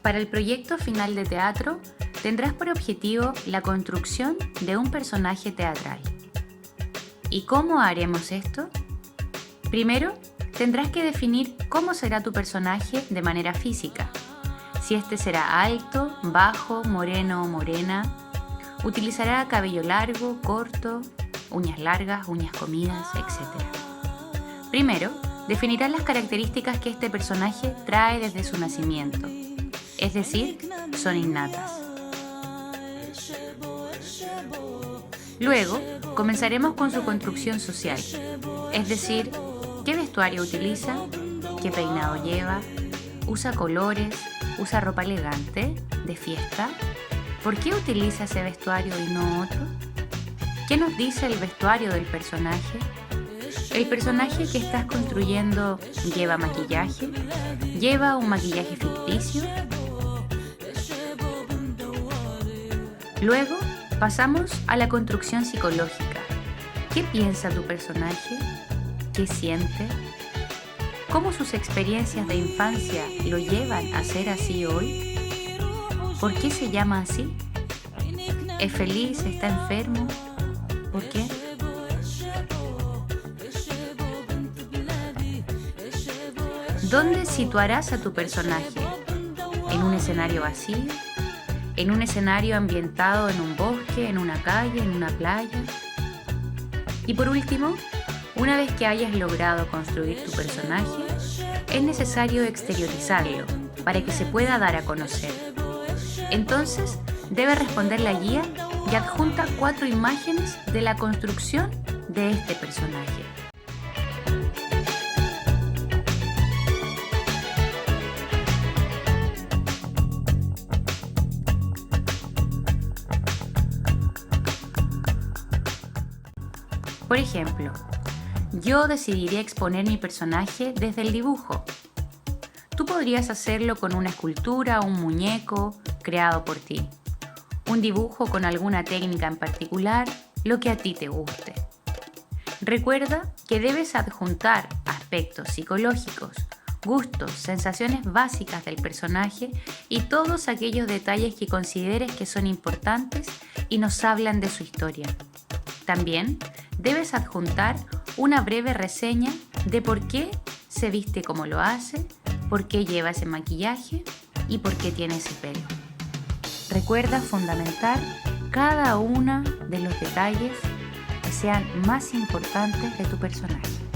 Para el proyecto final de teatro, tendrás por objetivo la construcción de un personaje teatral. ¿Y cómo haremos esto? Primero, tendrás que definir cómo será tu personaje de manera física. Si este será alto, bajo, moreno o morena, utilizará cabello largo, corto, uñas largas, uñas comidas, etc. Primero, definirás las características que este personaje trae desde su nacimiento, es decir, son innatas. Luego, comenzaremos con su construcción social, es decir, qué vestuario utiliza, qué peinado lleva, usa colores, usa ropa elegante, de fiesta, ¿por qué utiliza ese vestuario y no otro? ¿Qué nos dice el vestuario del personaje? ¿El personaje que estás construyendo lleva maquillaje? ¿Lleva un maquillaje ficticio? Luego pasamos a la construcción psicológica. ¿Qué piensa tu personaje? ¿Qué siente? ¿Cómo sus experiencias de infancia lo llevan a ser así hoy? ¿Por qué se llama así? ¿Es feliz? ¿Está enfermo? ¿Por qué? ¿Dónde situarás a tu personaje? ¿En un escenario vacío? ¿En un escenario ambientado en un bosque, en una calle, en una playa? Y por último, una vez que hayas logrado construir tu personaje, es necesario exteriorizarlo para que se pueda dar a conocer. Entonces, debe responder la guía y adjunta 4 imágenes de la construcción de este personaje. Por ejemplo, yo decidiría exponer mi personaje desde el dibujo. Tú podrías hacerlo con una escultura o un muñeco creado por ti. Un dibujo con alguna técnica en particular, lo que a ti te guste. Recuerda que debes adjuntar aspectos psicológicos, gustos, sensaciones básicas del personaje y todos aquellos detalles que consideres que son importantes y nos hablan de su historia. También debes adjuntar una breve reseña de por qué se viste como lo hace, por qué lleva ese maquillaje y por qué tiene ese pelo. Recuerda fundamentar cada uno de los detalles que sean más importantes de tu personaje.